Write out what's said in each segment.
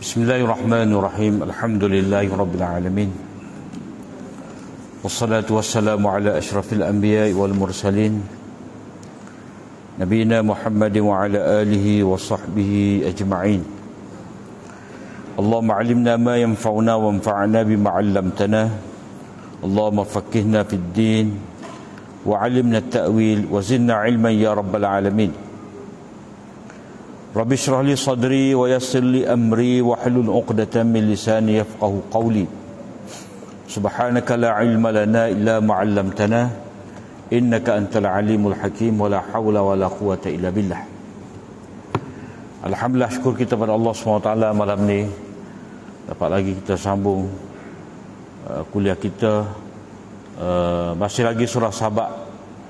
Bismillahirrahmanirrahim. Alhamdulillahi rabbil alamin. Wassalatu wassalamu ala asyrafil anbiya'i wal mursalin Nabiyina Muhammadin wa ala alihi wa sahbihi ajma'in. Allahumma alimna ma yanfa'una wa anfa'na bima 'allamtana. Allahumma faqqihna fid din wa 'allimna at-ta'wil wa zidna 'ilman ya rabbal alamin. Rabbi shrah li sadri wa yassir li amri wa hlul 'uqdatam min lisani yafqahu qawli. Subhanaka la ilma lana illa ma 'allamtana innaka antal alimul hakim wa la hawla wa la quwwata illa billah. Alhamdulillah, syukur kita pada Allah SWT malam ni dapat lagi kita sambung kuliah kita. Masih lagi surah Saba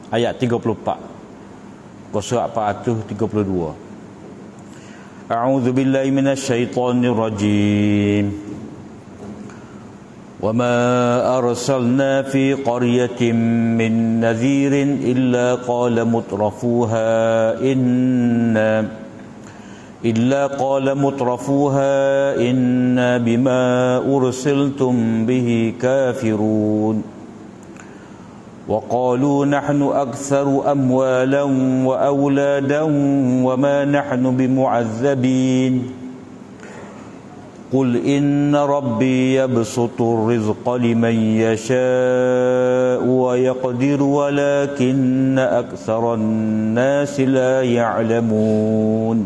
ayat 34 surah 432. A'udzu billahi minasy syaithanir rajim. Wa ma arsalna fi qaryatin min nadhirin illa qala mutrafuha inna bima ursiltum bihi kafirun. وقالوا نحن أكثر أموالا وأولادا وما نحن بمعذبين قل إن ربي يبسط الرزق لمن يشاء ويقدر ولكن أكثر الناس لا يعلمون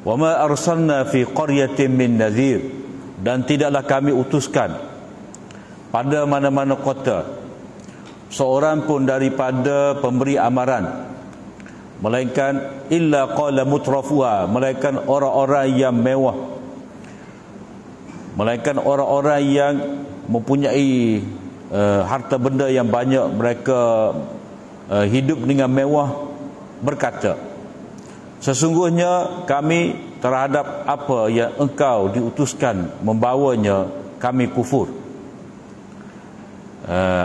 وما أرسلنا في قرية من نذير, dan tidaklah kami utuskan pada mana-mana kota seorang pun daripada pemberi amaran, melainkan illa qala mutrafuha, melainkan orang-orang yang mewah, melainkan orang-orang yang mempunyai harta benda yang banyak, mereka hidup dengan mewah, berkata, sesungguhnya kami terhadap apa yang engkau diutuskan membawanya kami kufur.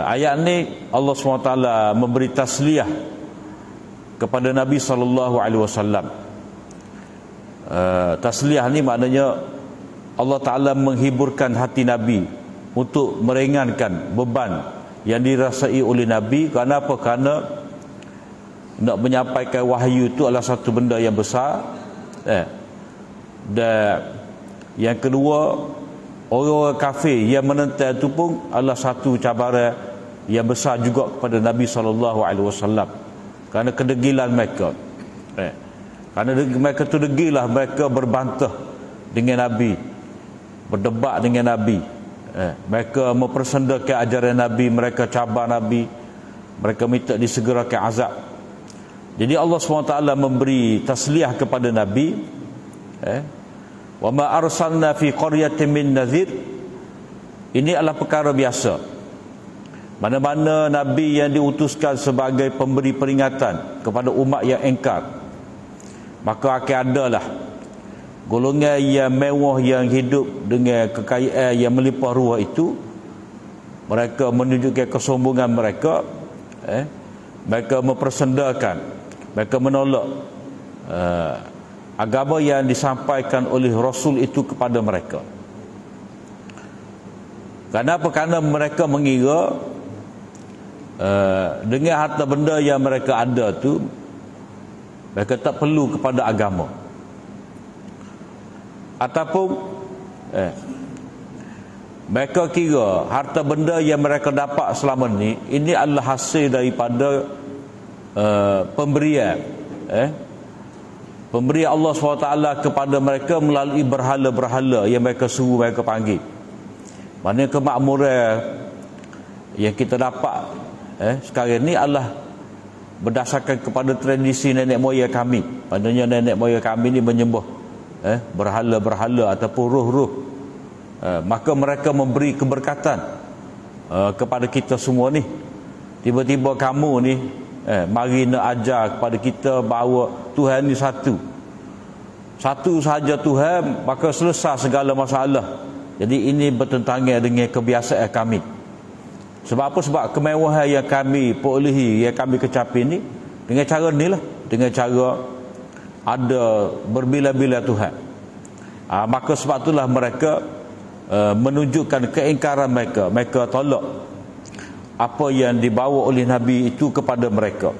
Ayat ni Allah SWT memberi tasliyah kepada Nabi SAW. Tasliyah ni maknanya Allah Ta'ala menghiburkan hati Nabi untuk meringankan beban yang dirasai oleh Nabi. Kenapa? Kerana nak menyampaikan wahyu itu adalah satu benda yang besar. Dan yang kedua, orang-orang kafir yang menentang itu pun adalah satu cabaran yang besar juga kepada Nabi SAW. Kerana kedegilan mereka. Kerana mereka tu degilah, mereka berbantah dengan Nabi, berdebat dengan Nabi. Mereka mempersendakan ajaran Nabi, mereka cabar Nabi, mereka minta disegerakan azab. Jadi Allah SWT memberi tasliyah kepada Nabi. Wa ma arsalna fi qaryatin min nadhir, ini adalah perkara biasa. Mana-mana Nabi yang diutuskan sebagai pemberi peringatan kepada umat yang engkar, maka akan adalah golongan yang mewah, yang hidup dengan kekayaan yang melimpah ruah itu. Mereka menunjukkan kesombongan mereka, mereka mempersendakan, mereka menolak agama yang disampaikan oleh Rasul itu kepada mereka. Kenapa? Kerana mereka mengira dengan harta benda yang mereka ada tu, mereka tak perlu kepada agama. Ataupun mereka kira harta benda yang mereka dapat selama ni, ini adalah hasil daripada pemberian pemberian Allah SWT kepada mereka melalui berhala-berhala yang mereka suruh, mereka panggil. Maknanya kemakmuran yang kita dapat sekarang ni adalah berdasarkan kepada tradisi nenek moyang kami. Maknanya nenek moyang kami ni menyembah berhala-berhala ataupun roh-roh. Maka mereka memberi keberkatan kepada kita semua ni. Tiba-tiba kamu ni mari nak ajar kepada kita bahawa Tuhan ni satu sahaja Tuhan, maka selesai segala masalah. Jadi ini bertentangan dengan kebiasaan kami. Sebab apa? Sebab kemewahan yang kami perolehi, yang kami kecapi ni dengan cara ni lah, dengan cara ada berbilah-bilah Tuhan. Maka sebab itulah mereka menunjukkan keingkaran mereka. Mereka tolak apa yang dibawa oleh Nabi itu kepada mereka.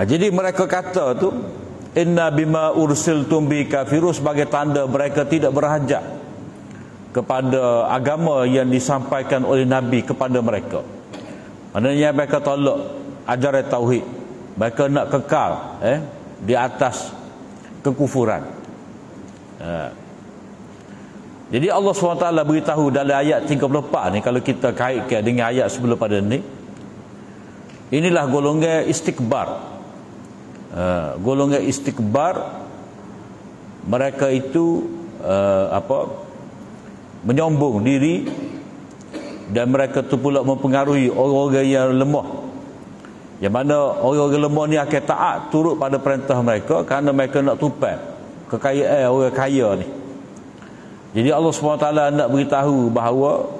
Jadi mereka kata tu, inna bima ursiltum bi kafirun, sebagai tanda mereka tidak berhajat kepada agama yang disampaikan oleh Nabi kepada mereka. Maknanya mereka tolak ajaran tauhid. Mereka nak kekal di atas kekufuran. Jadi Allah SWT beritahu dalam ayat 34 ni, kalau kita kaitkan dengan ayat sebelum pada ni, inilah golongan istikbar. Golongan istikbar, mereka itu menyombong diri, dan mereka tu pula mempengaruhi orang-orang yang lemah, yang mana orang-orang lemah ni akan taat turut pada perintah mereka kerana mereka nak tupai kekayaan orang kaya ni. Jadi Allah SWT nak beritahu bahawa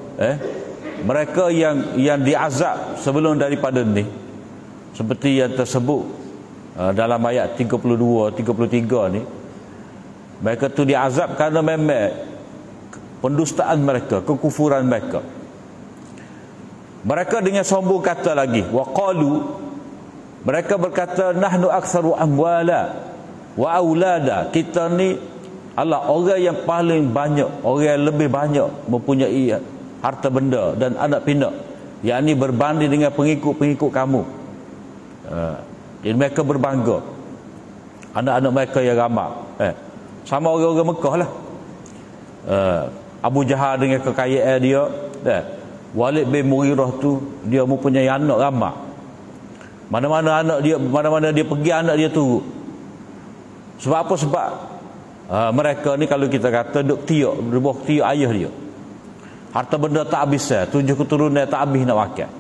mereka yang diazab sebelum daripada ni, seperti yang tersebut dalam ayat 32, 33 ni, mereka tu diazab kerana memang pendustaan mereka, kekufuran mereka. Mereka dengan sombong kata lagi, waqalu, mereka berkata, nahnu aktsaru amwala wa aulada, kita ni adalah orang yang paling banyak, orang yang lebih banyak mempunyai harta benda dan anak pinak, yakni berbanding dengan pengikut-pengikut kamu. Jadi mereka berbangga, anak-anak mereka yang ramai, sama orang-orang Mekah lah. Abu Jahal dengan kekayaan dia, Walid bin Mughirah tu dia mempunyai anak ramai. Mana-mana dia pergi, anak dia turut. Sebab apa? Sebab mereka ni kalau kita kata duk tiak, berbuah tiak ayah dia. Harta benda tak habis, 7 keturunan tak habis nak makan.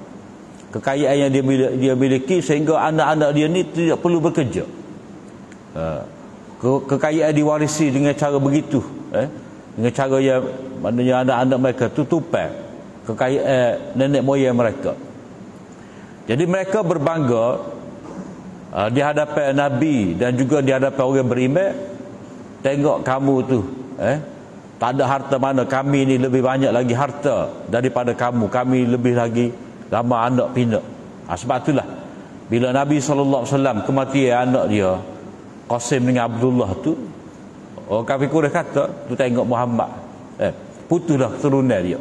Kekayaan yang dia miliki sehingga anak-anak dia ni tidak perlu bekerja. Kekayaan diwarisi dengan cara begitu, dengan cara yang maknanya anak-anak mereka tu tupai kekayaan nenek moyang mereka. Jadi mereka berbangga di hadapan Nabi dan juga di hadapan orang beriman, tengok kamu tu tak ada harta mana, kami ni lebih banyak lagi harta daripada kamu, kami lebih lagi ramai anak pinak. Sebab itulah bila Nabi SAW kematian anak dia Qasim dengan Abdullah tu, orang kafir Quraisy kata tu, tengok Muhammad putuslah keturunan dia.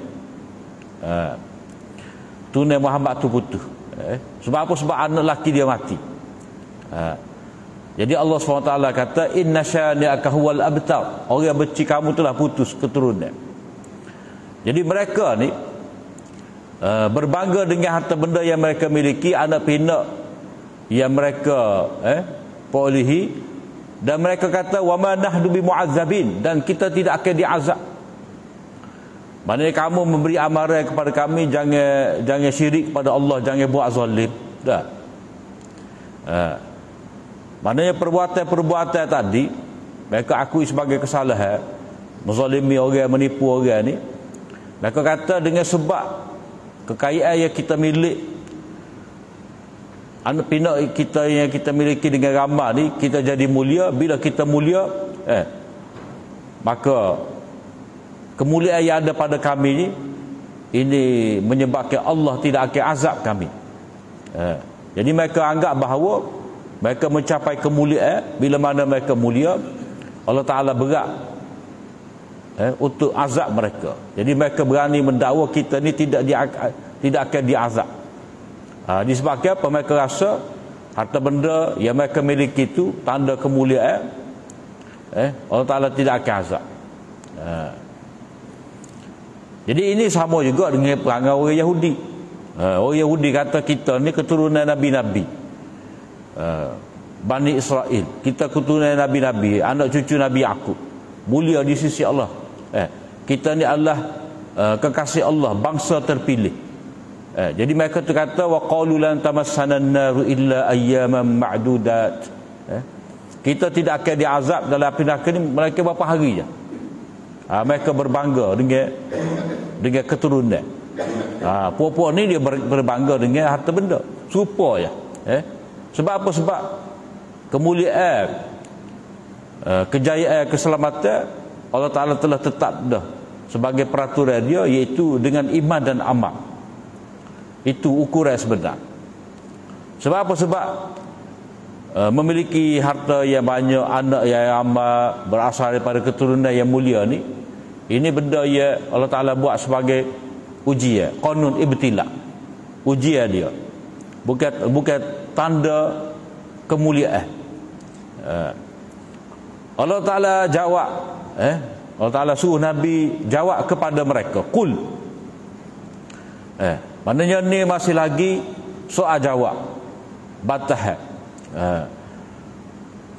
Tunan Muhammad tu putus. Sebab apa? Sebab anak lelaki dia mati. Jadi Allah SWT kata, inna syani'aka huwal abtar, orang benci kamu telah putus keturunan. Jadi mereka ni berbangga dengan harta benda yang mereka miliki, anak pinak yang mereka perolehi, dan mereka kata wa ma nahnu bimu'azzabin, dan kita tidak akan diazab. Maknanya kamu memberi amaran kepada kami, jangan syirik kepada Allah, jangan buat zalim. Dah. Maknanya perbuatan-perbuatan tadi mereka akui sebagai kesalahan, menzalimi orang, menipu orang ni. Mereka kata dengan sebab kekayaan yang kita milik, anak pinak kita yang kita miliki dengan ramai ni, kita jadi mulia. Bila kita mulia, maka kemuliaan yang ada pada kami ni, ini menyebabkan Allah tidak akan azab kami. Jadi mereka anggap bahawa mereka mencapai kemuliaan. Bila mana mereka mulia, Allah Ta'ala berat untuk azab mereka. Jadi mereka berani mendakwa kita ni tidak akan diazab. Disebabkan apa? Mereka rasa harta benda yang mereka miliki itu tanda kemuliaan, Allah Ta'ala tidak akan azab. Jadi ini sama juga dengan perangai orang Yahudi. Orang Yahudi kata kita ni keturunan Nabi-Nabi, Bani Israel, kita keturunan Nabi-Nabi, anak cucu Nabi Yaqub, mulia di sisi Allah. Kita ni adalah kekasih Allah, bangsa terpilih. Jadi mereka tu kata wa qalu lan tamassana an-nar illa ayyaman ma'dudat. Kita tidak akan diazab dalam api neraka ni mereka berapa hari je. Mereka berbangga dengan keturunan. Puak-puak ni dia berbangga dengan harta benda, serupa je. Sebab apa? Sebab kemuliaan kejayaan, keselamatan Allah Ta'ala telah tetap dah sebagai peraturan dia, iaitu dengan iman dan amal. Itu ukuran sebenar. Sebab apa? Sebab memiliki harta yang banyak, anak yang amat, berasal daripada keturunan yang mulia ni, ini benda yang Allah Ta'ala buat sebagai ujian, qanun ibtila, ujian dia, bukan tanda kemuliaan. Allah Ta'ala jawab, Allah Ta'ala suruh Nabi jawab kepada mereka, qul. Maknanya ni masih lagi soal jawab, batah.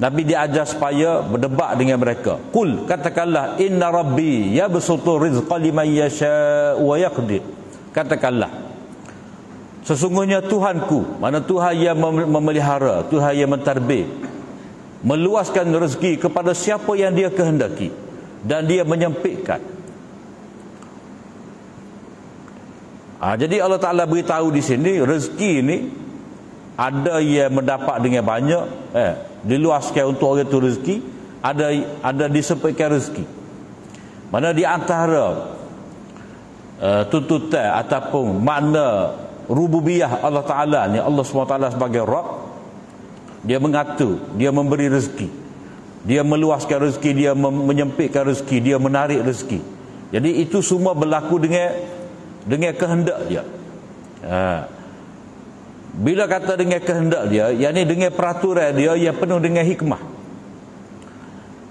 Nabi diajar supaya berdebat dengan mereka. Qul, katakanlah, inna rabbi yabsutu rizqa liman yasha wa yaqdir. Katakanlah, sesungguhnya Tuhanku, mana Tuhan yang memelihara, Tuhan yang mentadbir, meluaskan rezeki kepada siapa yang dia kehendaki, dan dia menyempitkan. Jadi Allah Ta'ala beritahu di sini, rezeki ini ada yang mendapat dengan banyak, diluaskan untuk orang itu rezeki, ada disempitkan rezeki. Mana di antara tuntutan ataupun makna rububiyah Allah Ta'ala ni, Allah SWT sebagai Rabb, dia mengatur, dia memberi rezeki, dia meluaskan rezeki, dia menyempitkan rezeki, dia menarik rezeki. Jadi itu semua berlaku dengan kehendak dia. Bila kata dengan kehendak dia, yakni dengan peraturan dia yang penuh dengan hikmah.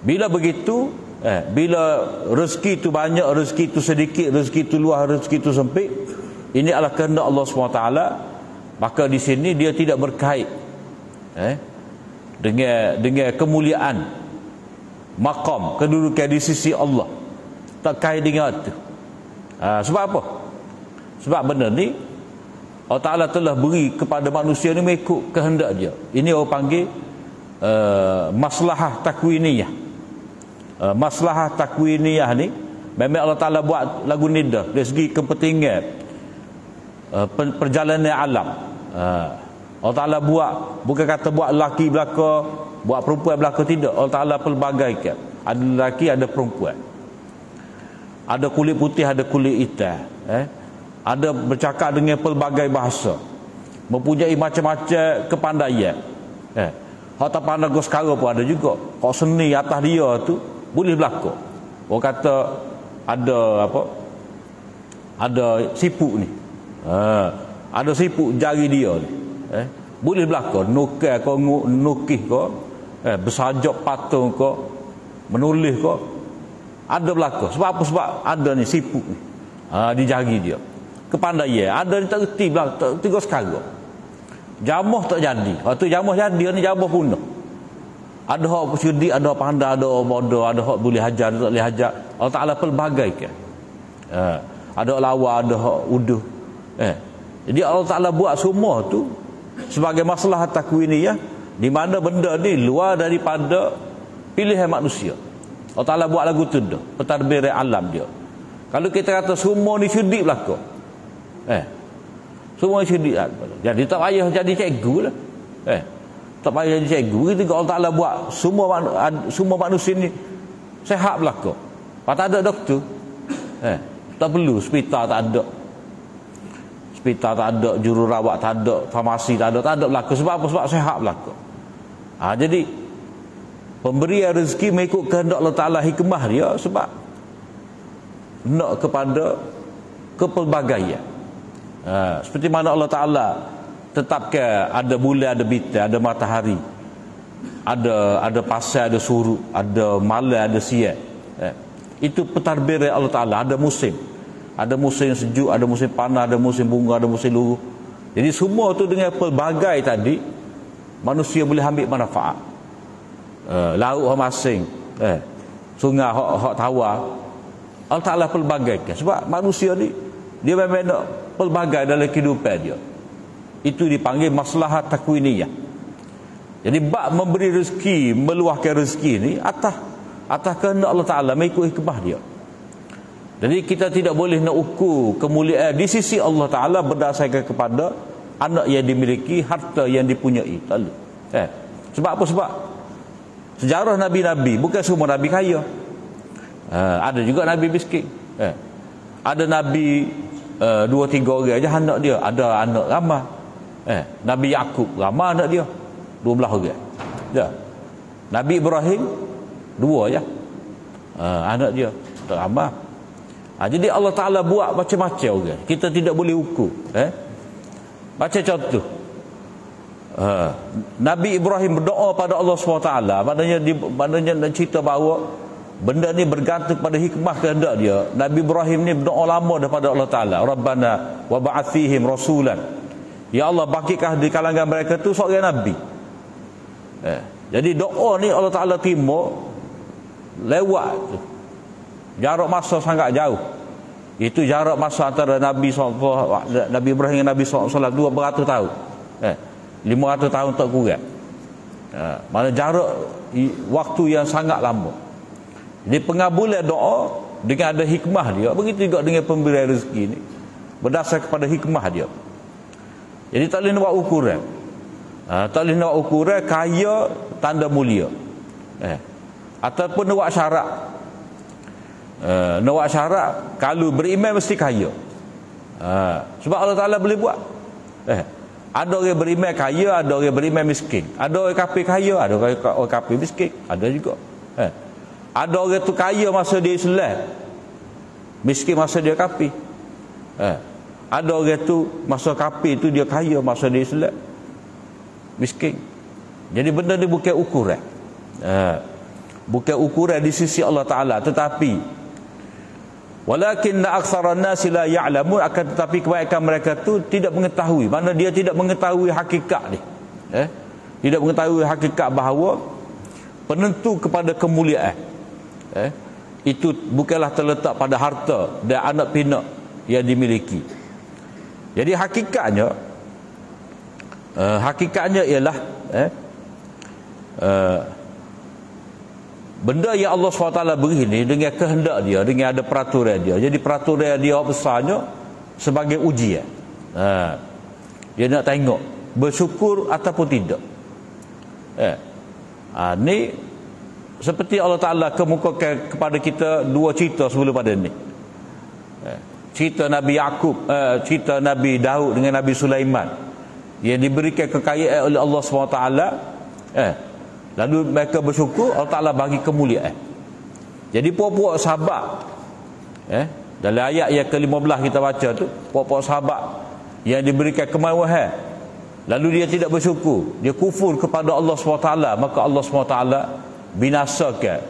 Bila begitu, bila rezeki itu banyak, rezeki itu sedikit, rezeki itu luas, rezeki itu sempit, ini adalah kehendak Allah SWT. Maka di sini dia tidak berkait dengan kemuliaan, maqam, kedudukan di sisi Allah. Tak kait dengan itu. Sebab apa? Sebab benda ni Allah Ta'ala telah beri kepada manusia ni mengikut kehendak dia. Ini orang panggil maslahah takwiniyah. Maslahah takwiniyah ni memang Allah Ta'ala buat lagu ni dah dari segi kepentingan perjalanan alam. Allah Ta'ala buat, bukan kata buat lelaki belaka, buat perempuan belaka, tidak. Allah Ta'ala pelbagaikan, ada lelaki, ada perempuan, ada kulit putih, ada kulit hitam, ada bercakap dengan pelbagai bahasa, mempunyai macam-macam kepandaian. Hak tak pandai kau sekarang pun ada juga. Kau seni atas dia tu boleh berlaku. Orang kata ada apa? Ada sipuk ni. Ada sipuk jari dia ni. Boleh berlaku. Nukil kau, nukih kau, bersajak patung kau, menulis kau. Ada berlaku. Sebab apa? Sebab ada ni sipuk ni. Di jari dia. Kepandaian. Ada ni tak reti belakang, tak reti kau sekarang. Jamuh tak jadi. Waktu jamuh jadi, ni jamuh punah. Ada hak cerdik, ada hak pandai, ada hak bodoh, ada hak boleh hajar, tak boleh hajar. Allah Ta'ala pelbagaikan. Ada hak lawa, ada hak uduh. Jadi Allah Ta'ala buat semua tu sebagai masalah takwiniyah, di mana benda ni luar daripada pilihan manusia. Allah Ta'ala buat lagu tu dah, pentadbiran alam dia. Kalau kita kata semua ni cerdik berlaku, semua cerdik lah. Jadi tak payah jadi cikgu lah. Tak payah jadi cikgu. Kita Allah Ta'ala buat semua manusia ni sehat berlaku. Tak ada doktor, tak perlu hospital, tak ada hospital, tak ada jururawat, tak ada farmasi, tak ada berlaku. Sebab apa? Sebab sehat berlaku. Jadi pemberian rezeki mengikut kehendak Allah Ta'ala, hikmah dia, sebab nak kepada kepelbagaian. Seperti mana Allah Ta'ala tetapkan ada bulan, ada bintang, ada matahari, ada pasal, ada surut, ada malam, ada siang. Itu pentadbiran Allah Ta'ala. Ada musim sejuk, ada musim panas, ada musim bunga, ada musim luruh. Jadi semua tu dengan pelbagai tadi manusia boleh ambil manfaat. Laut hak masing, sungai hak tawar, Allah Ta'ala pelbagaikan. Sebab manusia ni dia memang nak pelbagai dalam kehidupan dia. Itu dipanggil maslahat takwiniyah. Jadi bab memberi rezeki, meluahkan rezeki ni atas kehendak Allah Ta'ala, mengikut hikmah dia. Jadi kita tidak boleh nak ukur kemuliaan di sisi Allah Ta'ala berdasarkan kepada anak yang dimiliki, harta yang dipunyai. Tak boleh. Sebab apa? sejarah nabi-nabi bukan semua nabi kaya. Ada juga nabi miskin. Ada nabi 2-3 orang aja anak dia, ada anak ramai. Nabi Yakub ramai anak dia 12 orang. Ya. Nabi Ibrahim 2 je. Anak dia tak ramai. Jadi Allah Ta'ala buat macam-macam orang. Kita tidak boleh ukur. Macam contoh, Nabi Ibrahim berdoa pada Allah SWT. Maknanya nak cerita bahawa benda ni bergantung pada hikmah kehendak dia. Nabi Ibrahim ni berdoa lama daripada Allah Ta'ala. Rabbana wa ba'ath fihim rasulan. Ya Allah, bangkitkan di kalangan mereka tu seorang Nabi. Jadi doa ni Allah Ta'ala terima lewat tu. Jarak masa sangat jauh. Itu jarak masa antara Nabi Ibrahim dengan Nabi SAW 200 tahun. 500 tahun tak kurang. Mana jarak waktu yang sangat lama. Jadi pengabulan doa dengan ada hikmah dia. Begitu juga dengan pemberian rezeki ni, berdasar kepada hikmah dia. Jadi tak boleh nak buat ukuran. Tak boleh nak buat ukuran kaya tanda mulia. Ataupun nak buat syarat. Nak buat syarat kalau beriman mesti kaya. Sebab Allah Ta'ala boleh buat. Ada orang beriman kaya, ada orang beriman miskin. Ada orang kafir kaya, ada orang kafir miskin. Ada juga. Ada orang tu kaya masa dia Islam, miskin masa dia kafir. Ada orang tu masa kafir tu dia kaya, masa dia Islam miskin. Jadi benda ni bukan ukuran. Bukan ukuran di sisi Allah Ta'ala. Tetapi walakinna aktsaran nasi la ya'lamun, akan tetapi kebanyakan mereka tu tidak mengetahui. Mana dia tidak mengetahui hakikat ni. Tidak mengetahui hakikat bahawa penentu kepada kemuliaan itu bukanlah terletak pada harta dan anak pinak yang dimiliki. Jadi hakikatnya ialah benda yang Allah SWT beri ni dengan kehendak dia, dengan ada peraturan dia. Jadi peraturan dia besarnya sebagai ujian. Dia nak tengok bersyukur ataupun tidak. Ni seperti Allah Ta'ala kemukakan kepada kita dua cerita sebelum pada ni. Cerita Nabi Yakub, cerita Nabi Daud dengan Nabi Sulaiman yang diberikan kekayaan oleh Allah SWT. Lalu mereka bersyukur, Allah Ta'ala bagi kemuliaan. Jadi puak-puak sahabat, dalam ayat yang ke-15 kita baca tu, puak-puak sahabat yang diberikan kemewahan, lalu dia tidak bersyukur, dia kufur kepada Allah SWT, maka Allah SWT binasakan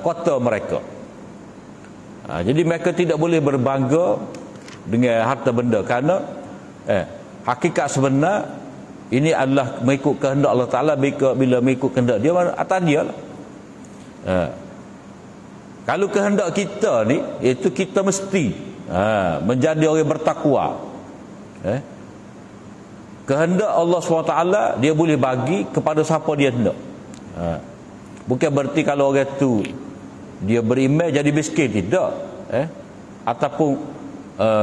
kota mereka. Jadi mereka tidak boleh berbangga dengan harta benda, kerana hakikat sebenar ini adalah mengikut kehendak Allah Ta'ala. Bila mengikut kehendak dia, atas dia lah. Kalau kehendak kita ni, itu kita mesti menjadi orang bertakwa. Kehendak Allah SWT dia boleh bagi kepada siapa dia hendak. Bukan berarti kalau orang tu dia beriman jadi miskin, tidak. Ataupun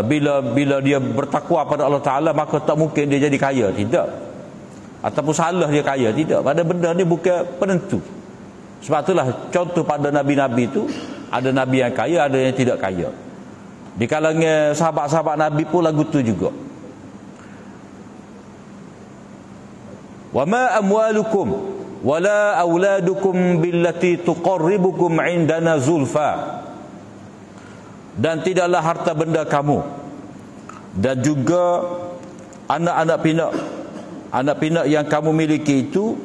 bila dia bertakwa pada Allah Ta'ala maka tak mungkin dia jadi kaya, tidak. Ataupun salah dia kaya, tidak. Pada benda ni bukan penentu. Sebab itulah contoh pada nabi-nabi itu, ada nabi yang kaya, ada yang tidak kaya. Di kalangan sahabat-sahabat Nabi pun lagu tu juga. Wa ma amwalukum wala auladukum billati tuqarribukum indana zulfa. Dan tidaklah harta benda kamu dan juga anak-anak pinak yang kamu miliki itu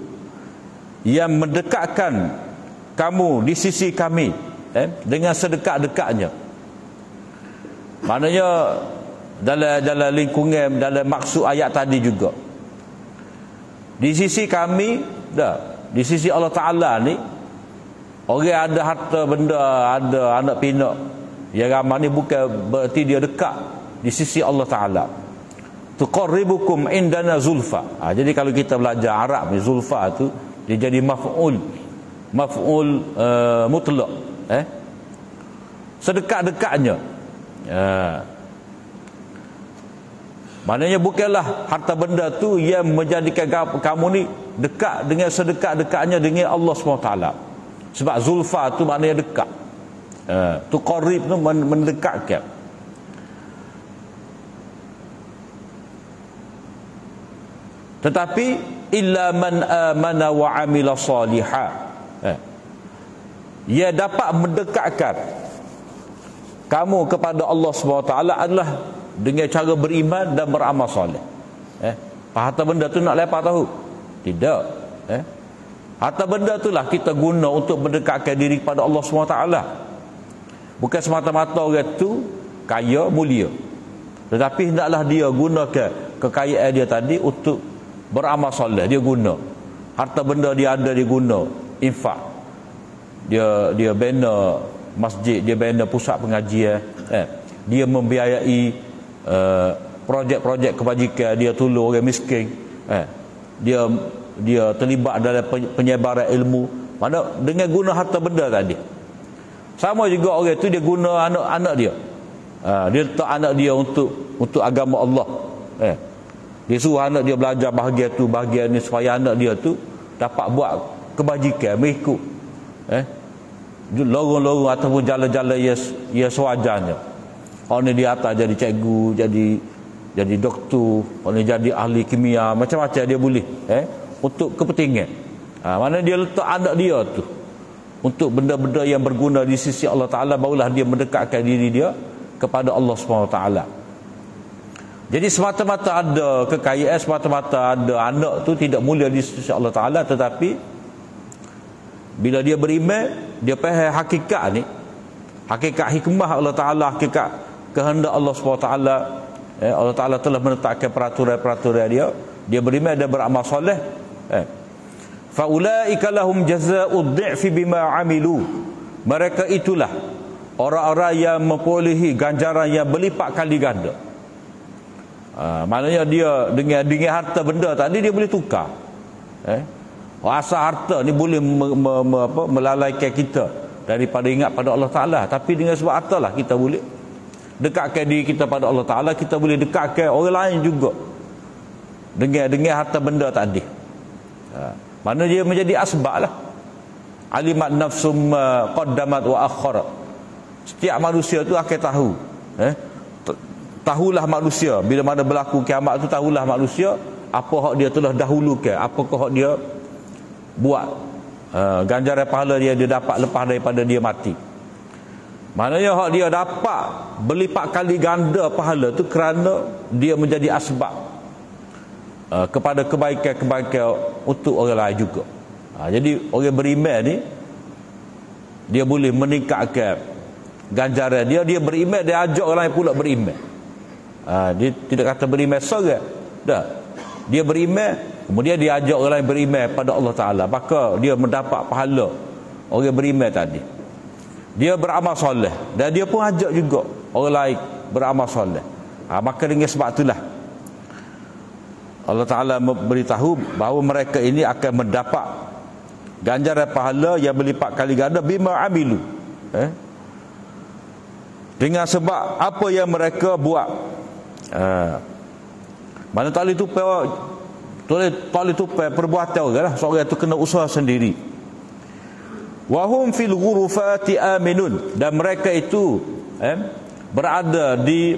yang mendekatkan kamu di sisi kami dengan sedekat-dekatnya. Maknanya dalam lingkungan, dalam maksud ayat tadi juga, di sisi kami di sisi Allah Ta'ala ni, orang ada harta benda, ada anak pinak yang ramai ni, bukan berarti dia dekat di sisi Allah Ta'ala. Tuqarribukum indana zulfa. Jadi kalau kita belajar Arab ni, zulfa tu dia jadi maf'ul mutlak, sedekat-dekatnya. Maknanya bukanlah harta benda tu yang menjadikan kamu ni dekat dengan sedekat-dekatnya dengan Allah SWT. Sebab zulfa tu maknanya dekat. Tu qarib tu mendekatkan. Tetapi illa man amana wa amila salihah. Ia dapat mendekatkan kamu kepada Allah SWT adalah dengan cara beriman dan beramal soleh. Harta benda tu nak lepas tahu? Tidak. Harta benda itulah kita guna untuk mendekatkan diri kepada Allah SWT. Bukan semata-mata orang tu kaya, mulia. Tetapi hendaklah dia gunakan kekayaan dia tadi untuk beramal soleh. Dia guna harta benda dia ada, dia guna infak. Dia bina masjid, dia bina pusat pengajian, dia membiayai projek-projek kebajikan, dia tolong orang miskin, dia terlibat dalam penyebaran ilmu. Mana dengan guna harta benda tadi. Sama juga orang tu dia guna anak-anak dia. Dia letak anak dia untuk agama Allah. Dia suruh anak dia belajar bahagian tu, bahagian ni, supaya anak dia tu dapat buat kebajikan mengikut lorong-lorong ataupun jalan-jalan yang sewajarnya. Orang ni di atas jadi cikgu, jadi doktor, orang ni jadi ahli kimia, macam-macam dia boleh untuk kepentingan. Mana dia letak anak dia tu untuk benda-benda yang berguna di sisi Allah Ta'ala, barulah dia mendekatkan diri dia kepada Allah SWT. Jadi semata-mata ada kekayaan, semata-mata ada anak tu tidak mulia di sisi Allah Ta'ala. Tetapi bila dia beriman, dia faham hakikat ni, hakikat hikmah Allah Ta'ala, hakikat kehendak Allah SWT. Allah Ta'ala telah menetapkan peraturan-peraturan dia beriman dan beramal soleh. Faulaika lahum jazaa'ud dhi'fi bima 'amilu. Mereka itulah orang-orang yang memperolehi ganjaran yang berlipat kali ganda. Maknanya dia dengan harta benda tadi dia boleh tukar. Asal harta ni boleh melalaikan kita daripada ingat pada Allah Ta'ala. Tapi dengan sebab harta lah kita boleh dekatkan diri kita pada Allah Ta'ala. Kita boleh dekatkan orang lain juga dengan harta benda tadi. Mana dia menjadi asbab lah. Alimat nafsum qaddamat wa akharat. Setiap manusia tu akan tahu. Tahulah manusia bila mana berlaku kiamat tu, tahulah manusia apa hak dia telah dahulukan, apakah hak dia buat, ganjaran pahala dia dapat lepas daripada dia mati. Maknanya hak dia dapat berlipat kali ganda pahala tu kerana dia menjadi asbab kepada kebaikan-kebaikan untuk orang lain juga. Jadi orang beriman ni dia boleh meningkatkan ganjaran dia beriman, dia ajak orang lain pula beriman. Dia tidak kata beriman seorang dah. Dia beriman, kemudian dia ajak orang lain beriman pada Allah Ta'ala, maka dia mendapat pahala orang beriman tadi. Dia beramal soleh dan dia pun ajak juga orang lain beramal soleh. Maka dengan sebab itulah Allah Ta'ala memberitahu bahawa mereka ini akan mendapat ganjaran pahala yang berlipat kali ganda bima amilu, dengan sebab apa yang mereka buat. Mana tak boleh tupai perbuatan orang lah. Seorang itu kena usaha sendiri. Wahum fil ghurufati aminun. Dan mereka itu berada di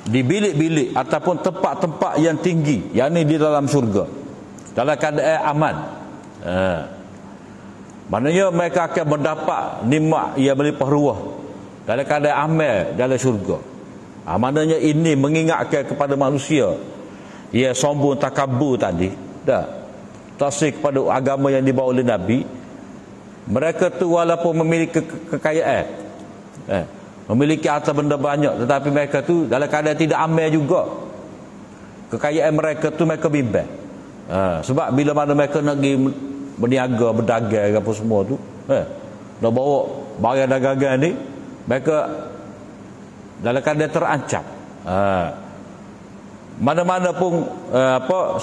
bilik-bilik ataupun tempat-tempat yang tinggi, yakni di dalam syurga, dalam keadaan aman. Maknanya mereka akan mendapat nikmat yang melimpah ruah dalam keadaan aman dalam syurga. Maknanya ini mengingatkan kepada manusia ia sombong takabur tadi, taksir kepada agama yang dibawa oleh Nabi. Mereka tu walaupun memiliki kekayaan, memiliki harta benda banyak, tetapi mereka tu dalam keadaan tidak aman juga. Kekayaan mereka tu mereka bimbang. Sebab bila mana mereka nak pergi berniaga, berdagang apa semua tu, nak bawa barang dagangan ni, mereka dalam keadaan terancam. Mana-mana pun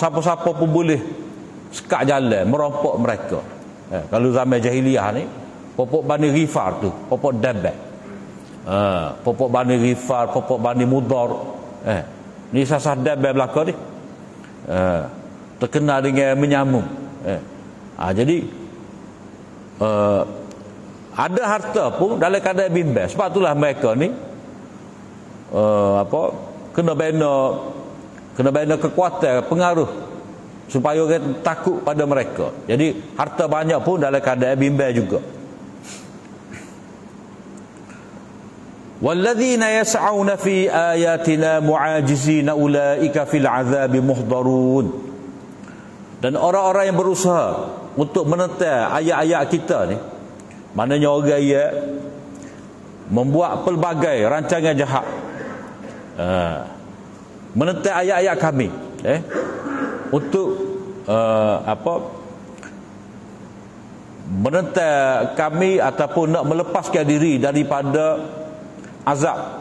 siapa-siapa pun boleh sekat jalan merompok mereka. Kalau zaman jahiliah ni, popok Bani Ghifar tu, popok Dabah, popok Bani Ghifar, popok Bani Mudar, ni sasah Dabah belaka ni. terkenal dengan menyambung. Jadi ada harta pun dalam keadaan bimbang. Sebab itulah mereka ni kena bina kekuatan, pengaruh supaya orang takut pada mereka. Jadi harta banyak pun dalam keadaan bimbang juga. Walladzina yas'auna fi ayatina mu'ajizina ulaika fil 'adzabi muhdarun. Dan orang-orang yang berusaha untuk menentang ayat-ayat kita ni, maknanya orang yang membuat pelbagai rancangan jahat, menentang ayat-ayat kami, untuk menentang kami ataupun nak melepaskan diri daripada azab.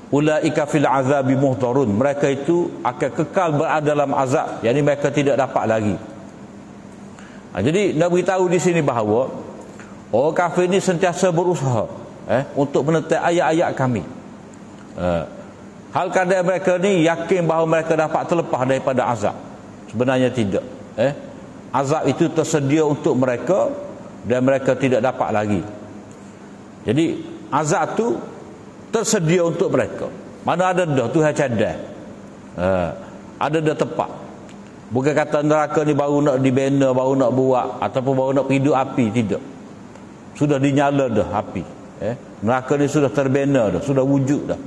Ulaika fil azabi muhdarun, mereka itu akan kekal berada dalam azab, yakni mereka tidak dapat lagi. Jadi nak beritahu di sini bahawa orang kafir ini sentiasa berusaha untuk menentang ayat-ayat kami. Hal keadaan mereka ni yakin bahawa mereka dapat terlepas daripada azab. Sebenarnya tidak. Azab itu tersedia untuk mereka dan mereka tidak dapat lagi. Jadi azab tu tersedia untuk mereka. Mana ada dah Tuhan cadang. Ada dah tepat. Bukan kata neraka ni baru nak dibina, baru nak buat ataupun baru nak hidup api, tidak. Sudah dinyala dah api. Neraka ni sudah terbina dah, sudah wujud dah.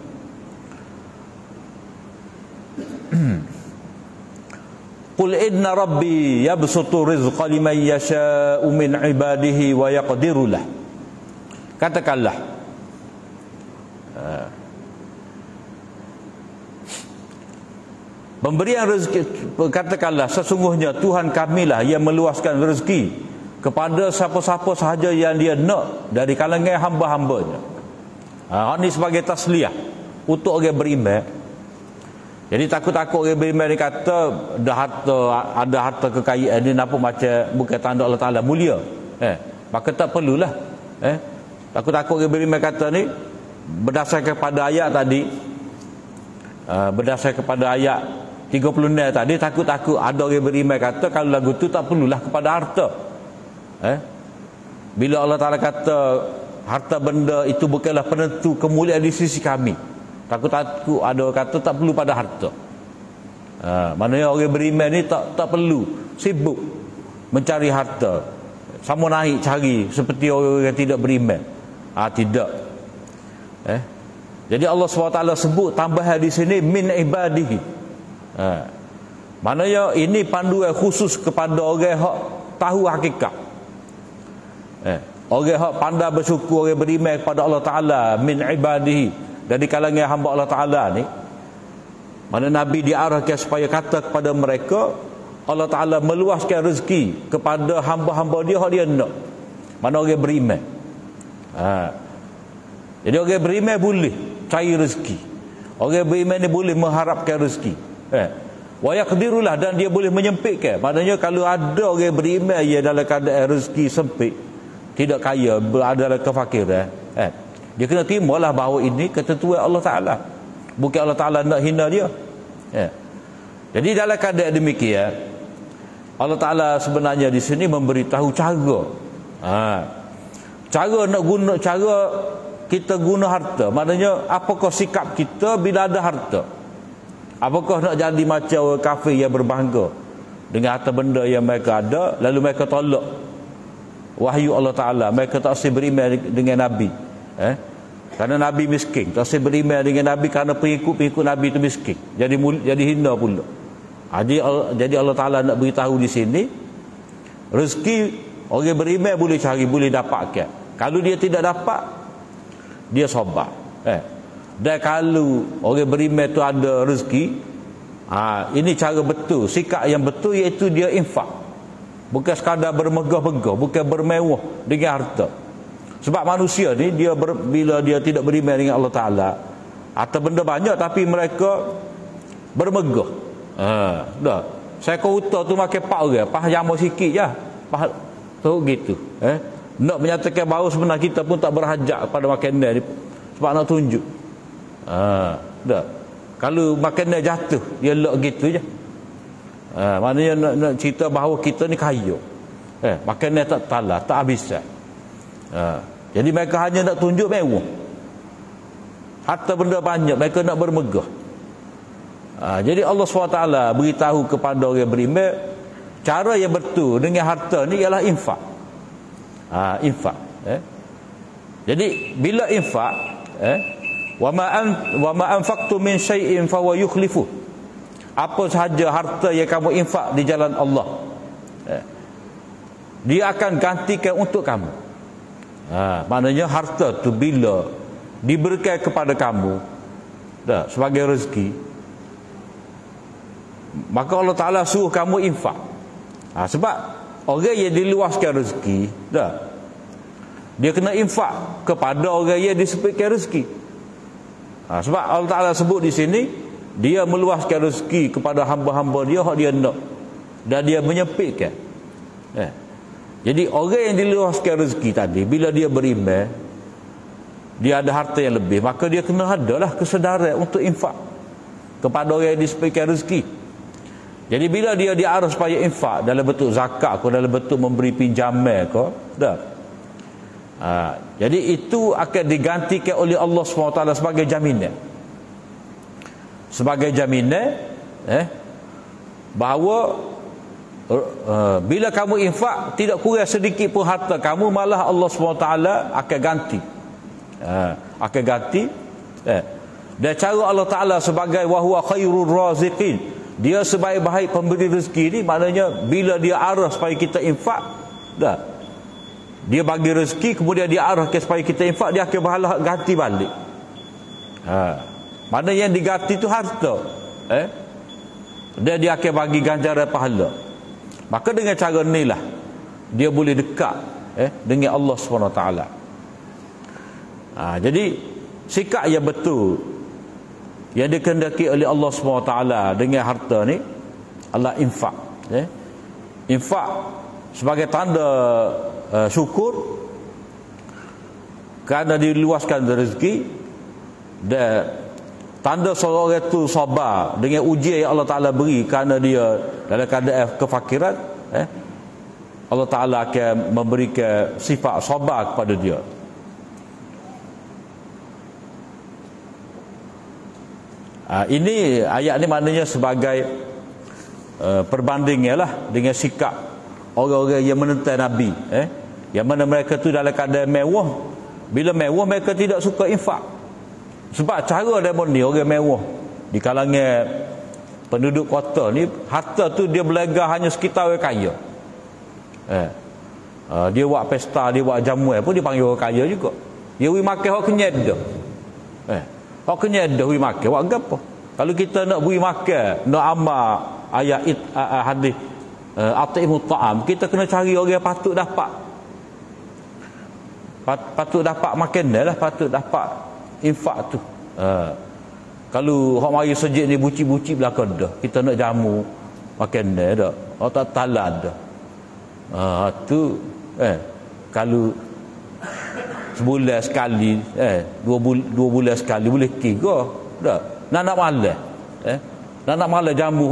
Qul inna rabbi yabsutu rizqa liman yasha'u min ibadihi wa yaqdiru lah. Katakanlah, pemberian rezeki, katakanlah sesungguhnya Tuhan kamilah yang meluaskan rezeki kepada siapa-siapa sahaja yang dia nak dari kalangan hamba-hambanya. Ini sebagai tasliyah untuk orang beriman. Jadi takut-takut orang beriman ni kata ada harta kekayaan ni nampak macam bukan tanda Allah Ta'ala mulia. Maka tak perlulah. Takut-takut orang beriman kata ni berdasarkan pada ayat tadi, berdasarkan kepada ayat 36 tadi, takut-takut ada orang beriman kata kalau lagu tu tak perlulah kepada harta. Bila Allah Ta'ala kata harta benda itu bukanlah penentu kemuliaan di sisi kami, takut-takut ada orang kata tak perlu pada harta. Maknanya orang beriman ni tak perlu sibuk mencari harta, sama naik cari seperti orang yang tidak beriman. Tidak. Jadi Allah SWT sebut tambahan di sini min ibadihi. Maknanya ini panduan khusus kepada orang yang tahu hakikat. Orang yang pandai bersyukur, orang beriman kepada Allah Ta'ala, min ibadihi, dari kalangan hamba Allah Ta'ala ni. Mana Nabi diarahkan supaya kata kepada mereka, Allah Ta'ala meluaskan rezeki kepada hamba-hamba dia yang dia nak. Mana orang beriman. Jadi orang beriman boleh cari rezeki. Orang beriman ni boleh mengharapkan rezeki. Wa yaqdirulah, dan dia boleh menyempitkan. Maknanya kalau ada orang beriman yang dalam keadaan rezeki sempit, tidak kaya, berada dalam kefakiran, dia kena timalah bahawa ini ketentuan Allah Ta'ala. Bukan Allah Ta'ala nak hina dia. Jadi dalam keadaan demikian, Allah Ta'ala sebenarnya di sini memberitahu cara. Cara nak guna, cara kita guna harta. Maknanya apakah sikap kita bila ada harta? Apakah nak jadi macam orang kafir yang berbangga dengan harta benda yang mereka ada, lalu mereka tolak wahyu Allah Ta'ala, mereka tak usah beriman dengan Nabi, kerana Nabi miskin, tak usah beriman dengan Nabi kerana pengikut-pengikut Nabi itu miskin, jadi hina pula. Jadi Allah Ta'ala nak beritahu di sini, rezeki orang beriman boleh cari, boleh dapatkan. Kalau dia tidak dapat, dia sabar. Dan kalau orang beriman itu ada rezeki, ini cara betul, sikap yang betul, iaitu dia infak. Bukan sekadar bermegah-megah, bukan bermewah dengan harta. Sebab manusia ni bila dia tidak beriman dengan Allah Ta'ala, harta benda banyak tapi mereka bermegah. Dah, saya kau utah tu makan pak orang, pah jamu sikit je, pah tu gitu. Nak menyatakan bahawa sebenarnya kita pun tak berhajat pada makanan ni, sebab nak tunjuk. Dah, kalau makanan jatuh dia lek gitu je. Maknanya nak cerita bahawa kita ni kaya. Makanan tak talah, tak habis. Jadi mereka hanya nak tunjuk mewah. Harta benda banyak, mereka nak bermegah. Jadi Allah SWT beritahu kepada orang beriman, cara yang betul dengan harta ni ialah infak. Infak. Jadi bila infak, wa ma anfaqtu min syai'in fa huwa yukhlifu. Apa sahaja harta yang kamu infak di jalan Allah, dia akan gantikan untuk kamu. Maknanya harta tu bila diberikan kepada kamu sebagai rezeki, maka Allah Ta'ala suruh kamu infak. Sebab orang yang diluaskan rezeki, dia kena infak kepada orang yang disempitkan rezeki. Sebab Allah Ta'ala sebut di sini, dia meluaskan rezeki kepada hamba-hamba dia hak dia nak, dan dia menyempitkan. Jadi orang yang diluaskan rezeki tadi, bila dia beriman, dia ada harta yang lebih, maka dia kena adalah kesedaran untuk infak kepada orang yang disempitkan rezeki. Jadi bila dia diarah supaya infak dalam bentuk zakat ko, dalam bentuk memberi pinjaman ko, jadi itu akan digantikan oleh Allah SWT sebagai jaminan. Sebagai jaminan bahawa bila kamu infak, tidak kurang sedikit pun harta kamu, malah Allah SWT akan ganti. Akan ganti. Dan cara Allah Ta'ala sebagai wa huwa khairur raziqin, dia sebaik-baik pemberi rezeki ni, maknanya bila dia arah supaya kita infak, dia bagi rezeki, kemudian dia arahkan supaya kita infak, dia akan berhala ganti balik. Mana yang diganti tu harta, dan dia akan bagi ganjaran pahala. Maka dengan cara inilah dia boleh dekat dengan Allah SWT. Jadi sikap yang betul yang dikehendaki oleh Allah SWT dengan harta ni adalah infak. Infak sebagai tanda syukur kerana diluaskan rezeki, dan tanda seorang itu sabar dengan ujian yang Allah Ta'ala beri kerana dia dalam keadaan kefakiran. Allah Ta'ala akan memberikan sifat sabar kepada dia. Ini ayat ni maknanya sebagai perbandingnya lah dengan sikap orang-orang yang menentang Nabi, yang mana mereka tu dalam keadaan mewah. Bila mewah, mereka tidak suka infak. Sebab cara demon ni, orang mewah di kalangan penduduk kota ni, harta tu dia belaga hanya sekitar orang kaya. Dia buat pesta, dia buat jamuan pun dipanggil orang kaya juga. Dia beri makan hak kenyat dah. Hak kenyat dah beri makan, buat apa? Kalau kita nak beri makan, nak amal ayat hadis at'imut ta'am, kita kena cari orang yang patut dapat. Patut dapat makanan lah, patut dapat infak tu. Kalau hak mari sejik ni buci-buci belakang dah, kita nak jamu makanan dah, hak tak talan dah. Tu kalau sebulan sekali, dua bulan sekali boleh kira dah. Nak malam, nak malam jamu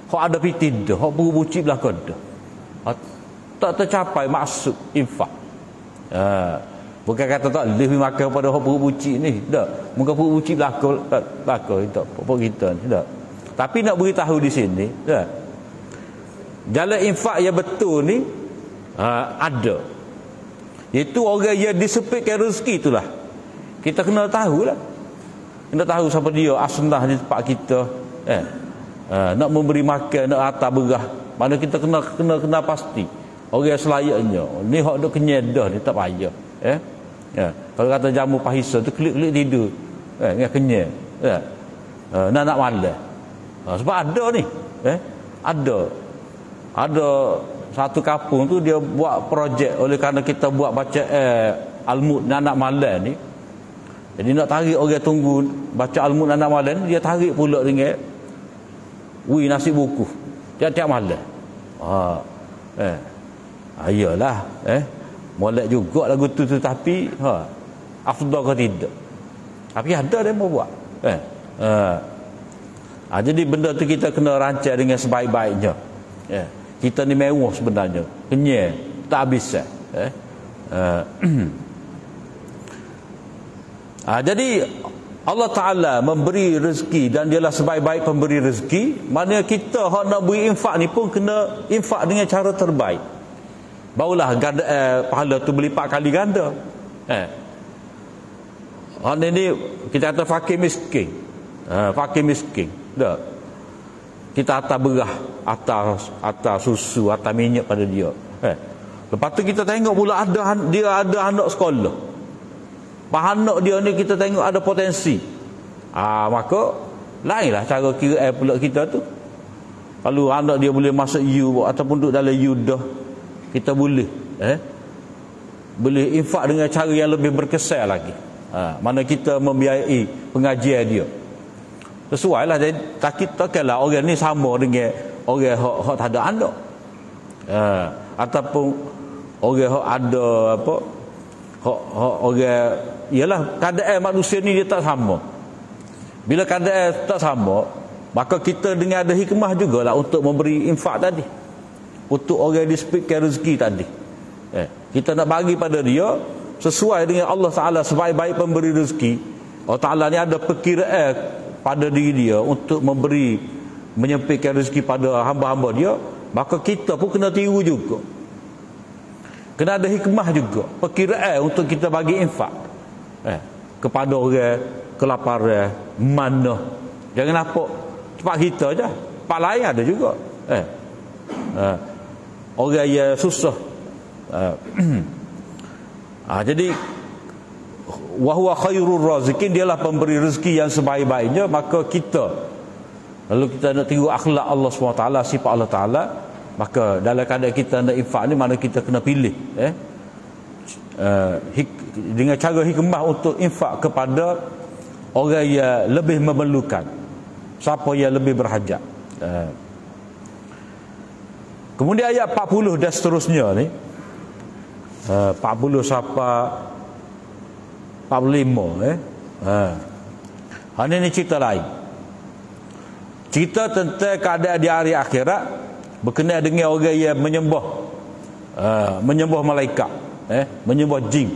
hak ada piti dah, hak buci belakang dah, tak tercapai maksud infak. Bukan kata tak boleh makan pada hak perut bucik ni, tak. Muka perut bucik belakang tak apa kita ni, tak. Tapi nak beritahu di sini, tak. Jalan infak yang betul ni ada. Itu orang yang disempitkan rezeki itulah. Kita kena tahulah. Kena tahu siapa dia asnah di tempat kita. Nak memberi makan, nak atas berah. Mana kita kena pasti. Orang yang selayaknya. Ni hak duk kenyang dah, dia tak payah. Kalau kata jamu pahisa tu klik-klik tidur. Dengan kenyang. Nak malam. Sebab ada ni. Ada satu kampung tu dia buat projek oleh kerana kita buat baca Al-Mud anak malam ni. Jadi nak tarik orang tunggu baca Al-Mud anak malam ni, dia tarik pula dengan nasi buku tiap-tiap malam. Ayolah, molek juga lagu tu, tapi afdal ke tidak. Tapi ada dia mau buat. Jadi benda tu kita kena rancang dengan sebaik-baiknya. Kita ni mewah sebenarnya, kenyal, tak habis. Jadi Allah Ta'ala memberi rezeki dan dialah sebaik-baik pemberi rezeki. Maknanya kita hak nak beri infak ni pun kena infak dengan cara terbaik. Barulah ganda, pahala tu berlipat kali ganda. Hak ni kita kata fakir miskin. Fakir miskin. Tak. Kita atas berah, atas susu, atas minyak pada dia. Lepas tu kita tengok pula dia ada anak sekolah. Anak dia ni kita tengok ada potensi. Maka lainlah cara kira pula kita tu. Kalau anak dia boleh masuk U ataupun duduk dalam U dah, kita boleh boleh infak dengan cara yang lebih berkesan lagi. Mana kita membiayai pengajian dia. Sesuai lah. Takkanlah orang ni sama dengan orang hak tak ada anak. Ataupun orang hak ada apa, orang, ialah keadaan manusia ni dia tak sama. Bila keadaan tak sama, maka kita dengan ada hikmah jugalah untuk memberi infak tadi, untuk orang disepitkan rezeki tadi. Kita nak bagi pada dia sesuai dengan Allah Ta'ala sebaik-baik pemberi rezeki. Allah Ta'ala ni ada perkiraan pada diri dia untuk memberi, menyempitkan rezeki pada hamba-hamba dia. Maka kita pun kena tiru juga, kena ada hikmah juga, perkiraan untuk kita bagi infak kepada orang kelaparan mana. Jangan nampak cepat kita je, tempat lain ada juga orang yang susah. Jadi wa huwa khairur raziqin, dialah pemberi rezeki yang sebaik-baiknya. Maka kita, lalu kita nak tiru akhlak Allah SWT, sifat Allah Ta'ala, maka dalam keadaan kita nak infak ni, mana kita kena pilih dengan cara hikmah untuk infak kepada orang yang lebih memerlukan, siapa yang lebih berhajat. Kemudian ayat 40 dan seterusnya ni, 40 sampai 45 ini cerita lain. Cerita tentang keadaan di hari akhirat berkenaan dengan orang yang menyembah malaikat, menyembah jin.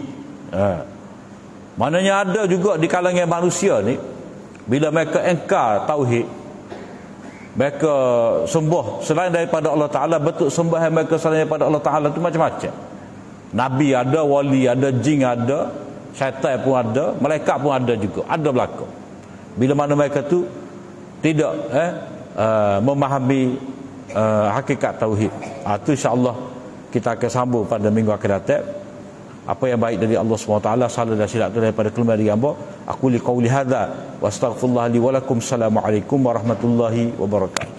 Maknanya ada juga di kalangan manusia ni, bila mereka engkar tauhid, mereka sembah selain daripada Allah Ta'ala, bentuk sembahan mereka selain daripada Allah Ta'ala tu macam-macam. Nabi ada, wali ada, jin ada, syaitan pun ada, malaikat pun ada juga, ada belaka. Bila mana mereka tu tidak memahami hakikat tauhid. Itu insya-Allah kita akan sambung pada minggu akan datang. Apa yang baik dari Allah SWT, salah dan silap daripada kelemahan diri hamba. Aku li qauli hadza wa astaghfirullah li wa lakum. Assalamualaikum warahmatullahi wabarakatuh.